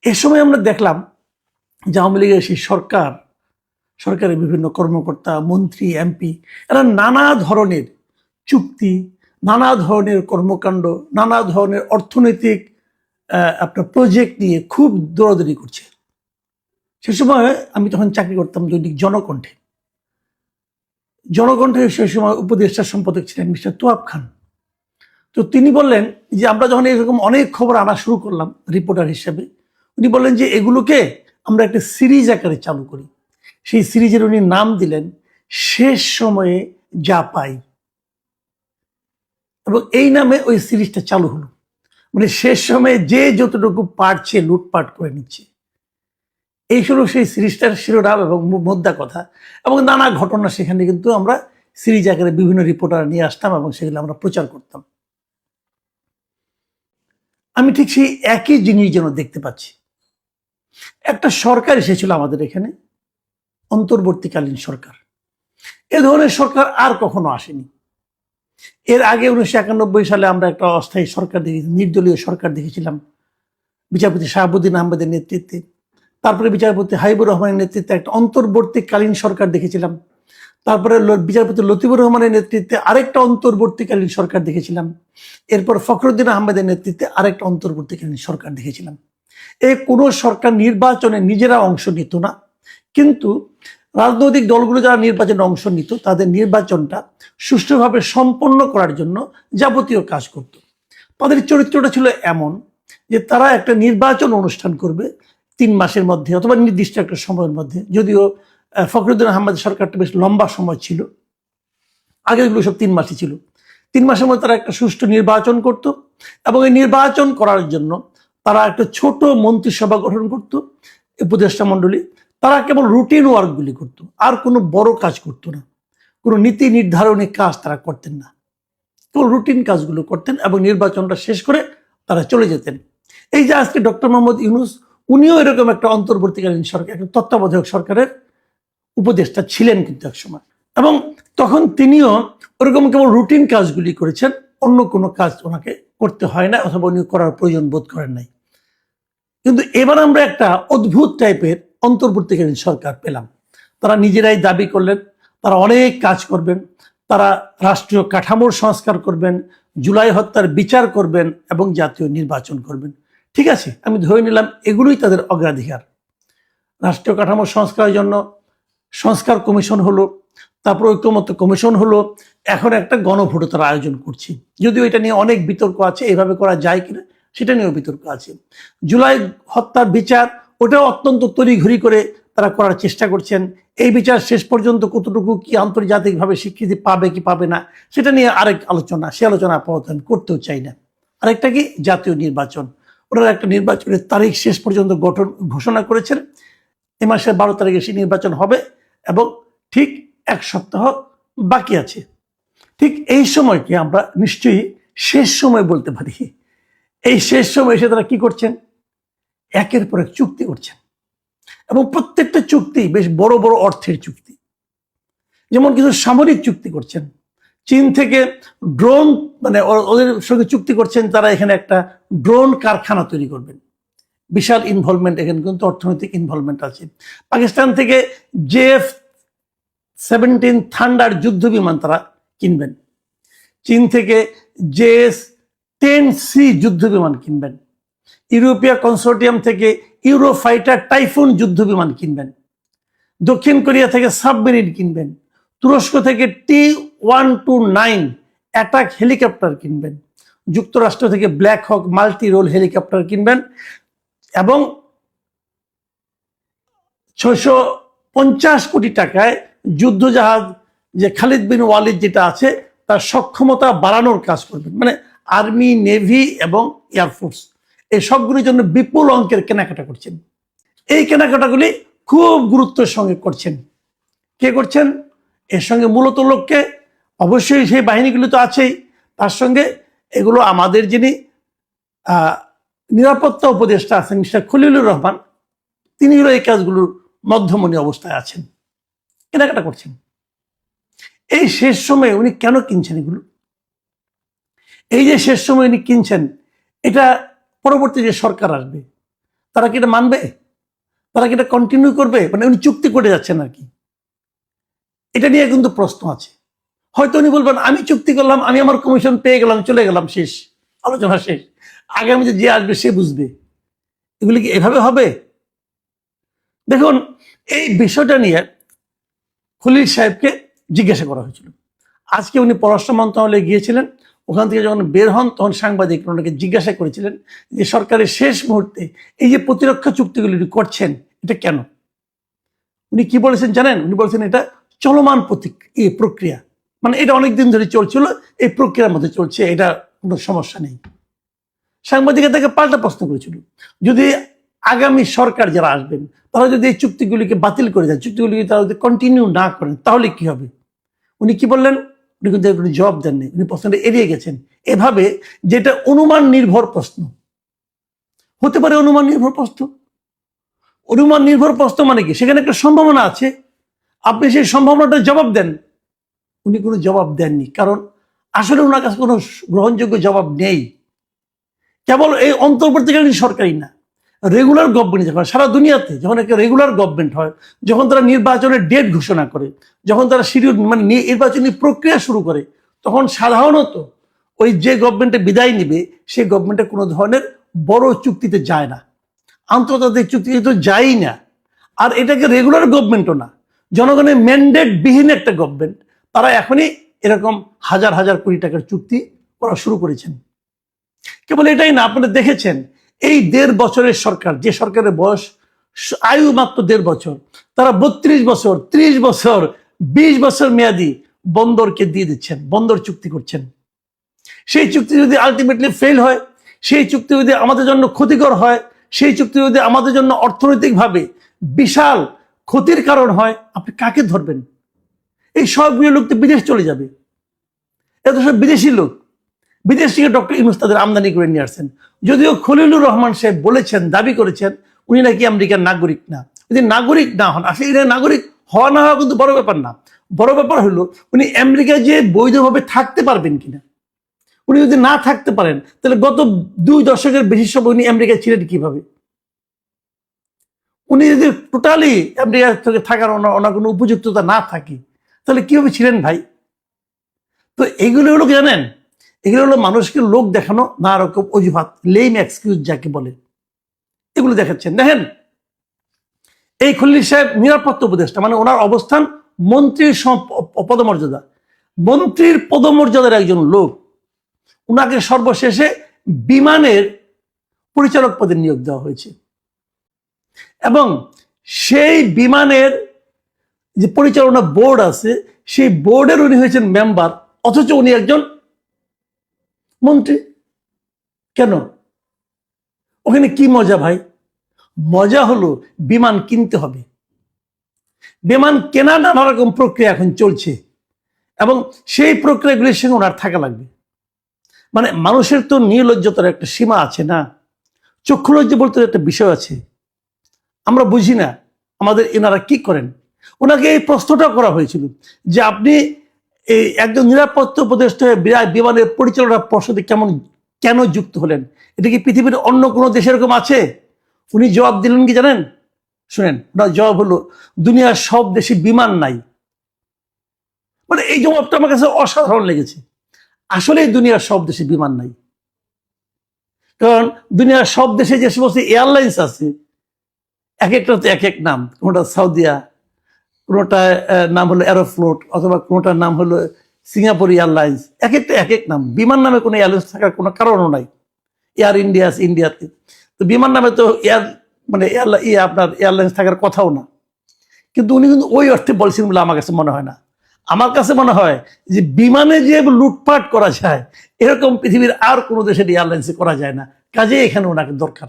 এ সময় আমরা দেখলাম যে আওয়ামী লীগের সেই সরকারের বিভিন্ন কর্মকর্তা, মন্ত্রী, এমপি এরা নানা ধরনের চুক্তি, নানা ধরনের কর্মকাণ্ড, নানা ধরনের অর্থনৈতিক আপনার প্রজেক্ট নিয়ে খুব দৌড়াদৌড়ি করছে। সে সময় আমি তখন চাকরি করতাম দৈনিক জনকণ্ঠে সে সময় উপদেষ্টা সম্পাদক ছিলেন মিস্টার তোয়াব খান। তো তিনি বললেন যে আমরা যখন এরকম অনেক খবর আনা শুরু করলাম রিপোর্টার হিসেবে, উনি বললেন যে এগুলোকে আমরা একটা সিরিজ আকারে চালু করি। সেই সিরিজের উনি নাম দিলেন শেষ সময়ে যা পাই, এবং এই নামে ওই সিরিজটা চালু হলো। মানে শেষ সময়ে যে যতটুকু পারছে লুটপাট করে নিচ্ছে, এই হলো সেই সিরিজটার শিরোনাম এবং মোদ্দা কথা। এবং নানা ঘটনা সেখানে কিন্তু আমরা সিরিজ আকারে বিভিন্ন রিপোর্টার নিয়ে আসতাম এবং সেগুলো আমরা প্রচার করতাম। আমি ঠিক সেই একই জিনিস যেন দেখতে পাচ্ছি। একটা সরকার এসেছিল আমাদের এখানে, অন্তর্বর্তীকালীন সরকার। এ ধরনের সরকার আর কখনো আসেনি। এর আগে 1991 সালে আমরা একটা অস্থায়ী সরকার দেখেছি, নির্দলীয় সরকার দেখেছিলাম বিচারপতি শাহাবুদ্দিন আহমেদের নেতৃত্বে। তারপরে বিচারপতি হাবিবুর রহমানের নেতৃত্বে একটা অন্তর্বর্তীকালীন সরকার দেখেছিলাম। তারপরে বিচারপতি লতিফুর রহমানের নেতৃত্বে আরেকটা অন্তর্বর্তীকালীন সরকার দেখেছিলাম। এরপর ফখরুদ্দিন আহমেদের নেতৃত্বে আরেকটা অন্তর্বর্তীকালীন সরকার দেখেছিলাম। এই কোনো সরকার নির্বাচনে নিজেরা অংশ নিত না, কিন্তু রাজনৈতিক দলগুলো যারা নির্বাচনে অংশ নিত তাদের নির্বাচনটা সুষ্ঠুভাবে সম্পন্ন করার জন্য যাবতীয় কাজ করত। তাদের চরিত্রটা ছিল এমন যে তারা একটা নির্বাচন অনুষ্ঠান করবে 3 মাসের মধ্যে অথবা নির্দিষ্ট একটা সময়ের মধ্যে। যদিও ফখরুদ্দিন আহমেদ সরকারটা বেশ লম্বা সময় ছিল, আগে এগুলো সব 3 মাসই ছিল। 3 মাসের মধ্যে তারা একটা সুষ্ঠু নির্বাচন করত, এবং এই নির্বাচন করার জন্য তারা একটা ছোট মন্ত্রিসভা গঠন করত, উপদেষ্টা মণ্ডলী। তারা কেবল রুটিন ওয়ার্কগুলি করত, আর কোনো বড় কাজ করতো না, কোনো নীতি নির্ধারণী কাজ তারা করতেন না, কেবল রুটিন কাজগুলো করতেন এবং নির্বাচনটা শেষ করে তারা চলে যেতেন। এই যে আজকে ডক্টর মোহাম্মদ ইউনূস, উনিও এরকম একটা অন্তর্বর্তীকালীন সরকার, একটা তত্ত্বাবধায়ক সরকারের উপদেষ্টা ছিলেন কিন্তু এক সময়, এবং তখন তিনিও ওরকম কেবল রুটিন কাজগুলি করেছেন, অন্য কোনো কাজ ওনাকে করতে হয় না অথবা উনি করার প্রয়োজন বোধ করেন নাই। কিন্তু এবার আমরা একটা অদ্ভুত টাইপের অন্তর্বর্তীকালীন সরকার পেলাম। তারা নিজেরাই দাবি করলেন তারা অনেক কাজ করবেন, তারা রাষ্ট্রীয় কাঠামোর সংস্কার করবেন, জুলাই হত্যার বিচার করবেন এবং জাতীয় নির্বাচন করবেন। ঠিক আছে, আমি ধরে নিলাম এগুলোই তাদের অগ্রাধিকার। রাষ্ট্রীয় কাঠামো সংস্কারের জন্য সংস্কার কমিশন হলো, তারপর ঐক্যমত্য কমিশন হলো, এখন একটা গণভোট তারা আয়োজন করছে। যদিও এটা নিয়ে অনেক বিতর্ক আছে, এভাবে করা যায় কিনা সেটা নিয়েও বিতর্ক আছে। জুলাই হত্যার বিচার, ওটাও অত্যন্ত তড়িঘড়ি করে তারা করার চেষ্টা করছেন। এই বিচার শেষ পর্যন্ত কতটুকু কি আন্তর্জাতিকভাবে স্বীকৃতি পাবে কি পাবে না সেটা নিয়ে আরেক আলোচনা, সে আলোচনা আপাতত আমি করতেও চাই না। আরেকটা কি, জাতীয় নির্বাচন। ওনারা একটা নির্বাচনের তারিখ শেষ পর্যন্ত ঘোষণা করেছেন। এ মাসের 12 তারিখে সেই নির্বাচন হবে এবং ঠিক 1 সপ্তাহ বাকি আছে। ঠিক এই সময়কে আমরা নিশ্চয়ই শেষ সময় বলতে পারি। এই শেষ সময় এসে তারা কি করছেন, একের পর এক চুক্তি করছেন, এবং প্রত্যেকটা চুক্তি বেশ বড় বড় অর্থের চুক্তি। যেমন কিছু সামরিক চুক্তি করছেন, চীন থেকে ড্রোন, মানে ওদের সঙ্গে চুক্তি করছেন তারা এখানে একটা ড্রোন কারখানা তৈরি করবেন। বিশাল ইনভলভমেন্ট, এখানে কিন্তু অর্থনৈতিক ইনভলভমেন্ট আছে। পাকিস্তান থেকে JF-17 থান্ডার যুদ্ধ বিমান তারা কিনবেন। চীন থেকে JS-10C যুদ্ধ বিমান কিনবেন। ইউরোপীয় কনসোর্টিয়াম থেকে ইউরোফাইটার টাইফুন যুদ্ধ বিমান কিনবেন। দক্ষিণ কোরিয়া থেকে সাবমেরিন কিনবেন। তুরস্ক থেকে T-129 অ্যাটাক হেলিকপ্টার কিনবেন। যুক্তরাষ্ট্র থেকে ব্ল্যাক হক মাল্টি রোল হেলিকপ্টার কিনবেন, এবং 650 কোটি টাকায় যুদ্ধজাহাজ, যে খালিদ বিন ওয়ালিদ যেটা আছে, তার সক্ষমতা বাড়ানোর কাজ করবেন। মানে আর্মি, নেভি এবং এয়ারফোর্স, এই সবগুলির জন্য বিপুল অঙ্কের কেনাকাটা করছেন। এই কেনাকাটাগুলি খুব গুরুত্বের সঙ্গে করছেন। কে করছেন? এর সঙ্গে মূলত লোককে, অবশ্যই সেই বাহিনীগুলি তো আছেই, তার সঙ্গে এগুলো আমাদের যিনি নিরাপত্তা উপদেষ্টা আছেন মিস্টার খলিলুর রহমান, তিনি হলো এই কাজগুলোর মধ্যমণি অবস্থায় আছেন, কেনাকাটা করছেন। এই শেষ সময়ে উনি কেন কিনছেন এগুলো? এই যে শেষ সময় উনি কিনছেন, এটা পরবর্তী যে সরকার আসবে তারা কি এটা মানবে? তারা কি এটা কন্টিনিউ করবে? মানে উনি চুক্তি করে যাচ্ছেন আর কি, এটা নিয়ে কিন্তু প্রশ্ন আছে। হয়তো উনি বলবেন আমি চুক্তি করলাম, আমি আমার কমিশন পেয়ে গেলাম, চলে গেলাম, শেষ, আলোচনা শেষ, আগামীতে যে আসবে সে বুঝবে। এগুলি কি এভাবে হবে? দেখুন, এই বিষয়টা নিয়ে খলিল সাহেবকে জিজ্ঞাসা করা হয়েছিল। আজকে উনি পররাষ্ট্র মন্ত্রণালয়ে গিয়েছিলেন, ওখান থেকে যখন বের হন তখন সাংবাদিক ওনাকে জিজ্ঞাসা করেছিলেন যে সরকারের শেষ মুহূর্তে এই যে প্রতিরক্ষা চুক্তিগুলি করছেন এটা কেন? উনি কি বলেছেন জানেন? উনি বলেছেন এটা চলমান প্রক্রিয়া, মানে এটা অনেকদিন ধরে চলছিল, এই প্রক্রিয়ার মধ্যে চলছে, এটা কোনো সমস্যা নেই। সাংবাদিকরা তাকে পাল্টা প্রশ্ন করেছিল, যদি আগামী সরকার যারা আসবেন তারা যদি এই চুক্তিগুলিকে বাতিল করে দেন, চুক্তিগুলিকে তারা যদি কন্টিনিউ না করেন তাহলে কি হবে? উনি কি বললেন? উনি কিন্তু কোনো জবাব দেননি, উনি প্রশ্নটা এড়িয়ে গেছেন এভাবে, যেটা অনুমান নির্ভর প্রশ্ন হতে পারে। অনুমান নির্ভর প্রশ্ন, অনুমান নির্ভর প্রশ্ন মানে কি? সেখানে একটা সম্ভাবনা আছে, আপনি সেই সম্ভাবনাটা জবাব দেন। উনি কোনো জবাব দেননি, কারণ আসলে ওনার কাছে কোনো গ্রহণযোগ্য জবাব নেই। কেবল এই অন্তর্বর্তীকালীন সরকারই না, রেগুলার গভর্নমেন্ট যখন সারা দুনিয়াতে যখন একটা রেগুলার গভর্নমেন্ট হয়, যখন তারা নির্বাচনের ডেট ঘোষণা করে, যখন তারা শিডিউল মানে নির্বাচনী প্রক্রিয়া শুরু করে, তখন সাধারণত ওই যে গভর্নমেন্টে বিদায় নিবে সেই গভর্নমেন্টে কোনো ধরনের বড় চুক্তিতে যায় না, আন্তর্জাতিক চুক্তিতে তো যায়ই না। আর এটাকে রেগুলার গভর্নমেন্টও না, জনগণের ম্যান্ডেট বিহীন একটা গভর্নমেন্ট, তারা এখনই এরকম হাজার হাজার কোটি টাকার চুক্তি করা শুরু করেছেন। কেবল এটাই না, আপনারা দেখেছেন এই 1.5 বছরের সরকার, যে সরকারের বয়স আয়ু মাত্র 1.5 বছর, তারা 32 বছর, 30 বছর, 20 বছর মেয়াদি বন্দরকে দিয়ে দিচ্ছেন, বন্দর চুক্তি করছেন। সেই চুক্তি যদি আলটিমেটলি ফেল হয়, সেই চুক্তি যদি আমাদের জন্য ক্ষতিকর হয়, সেই চুক্তি যদি আমাদের জন্য অর্থনৈতিকভাবে বিশাল ক্ষতির কারণ হয়, আপনি কাকে ধরবেন? এই সবগুলো লোক তো বিদেশ চলে যাবে, এত সব বিদেশি লোক, বিদেশ থেকে ডক্টর ইউনূস তাদের আমদানি করে নিয়ে আসছেন। যদিও খলিলুর রহমান সাহেব বলেছেন, দাবি করেছেন উনি নাকি আমেরিকার নাগরিক না। যদি নাগরিক না হন, আসলে এটা নাগরিক হওয়া না হওয়া কিন্তু বড় ব্যাপার না। বড় ব্যাপার হলো উনি আমেরিকায় যে বৈধভাবে থাকতে পারবেন কিনা। উনি যদি না থাকতে পারেন তাহলে গত 2 দশকের বেশি সময় উনি আমেরিকায় ছিলেন কিভাবে? উনি যদি টোটালি আমেরিকা থেকে থাকার ওনার কোনো উপযুক্ততা না থাকে তাহলে কিভাবে ছিলেন ভাই? তো এগুলো হলো কি জানেন, এগুলো হলো মানুষকে লোক দেখানো, না রকম অজুহাত, লেম এক্সকিউজ যাকে বলে, এগুলো দেখাচ্ছেন। দেখেন, এই খলিল সাহেব নিরাপত্তা উপদেষ্টা, মানে ওনার অবস্থান মন্ত্রীর পদমর্যাদা, মন্ত্রীর পদমর্যাদার একজন লোক, উনাকে সর্বশেষে বিমানের পরিচালক পদে নিয়োগ দেওয়া হয়েছে, এবং সেই বিমানের যে পরিচালনা বোর্ড আছে সেই বোর্ডের উনি হয়েছেন মেম্বার, অথচ উনি একজন মন্ত্রী। কেন? ওখানে কি মজা ভাই? মজা হলো বিমান কিনতে হবে, বিমান কেনা নানা রকম প্রক্রিয়া এখন চলছে, এবং সেই প্রক্রিয়াগুলির সঙ্গে ওনার থাকা লাগবে। মানে মানুষের তো নির্লজ্জতার একটা সীমা আছে না, চক্ষুলজ্জা বলতে একটা বিষয় আছে, আমরা বুঝি না আমাদের এনারা কি করেন। ওনাকে এই প্রশ্নটা করা হয়েছিল যে আপনি এই একজন নিরাপত্তা উপদেষ্টা বিমানের পরিচালনা পর্ষদে কেন যুক্ত হলেন? এটা কি পৃথিবীর অন্য কোনো দেশে এরকম আছে? উনি জবাব দিলেন কি জানেন? শুনেন, ওনার জবাব হলো দুনিয়ার সব দেশে বিমান নাই। মানে এই জবাবটা আমার কাছে অসাধারণ লেগেছে। আসলে দুনিয়ার সব দেশে বিমান নাই, কারণ দুনিয়ার সব দেশে যে সমস্ত এয়ারলাইন্স আছে এক একটা তো এক এক নাম, কোনোটা সাউদিয়া, কোনোটার নাম হলো অ্যারোফ্লোট, অথবা কোনোটার নাম হলো সিঙ্গাপুর এয়ারলাইন্স, এক একটা এক এক নাম। বিমান নামে কোনো এয়ারলাইন্স থাকার কোনো কারণও নাই। এয়ার ইন্ডিয়া আছে ইন্ডিয়াতে, তো বিমান নামে তো আপনার এয়ারলাইন্স থাকার কথাও না। কিন্তু উনি কিন্তু ওই অর্থে বলছেন বলে আমার কাছে মনে হয় না। আমার কাছে মনে হয় যে বিমানে যে লুটপাট করা যায় এরকম পৃথিবীর আর কোনো দেশের এয়ারলাইন্সে করা যায় না, কাজে এখানে ওনাকে দরকার।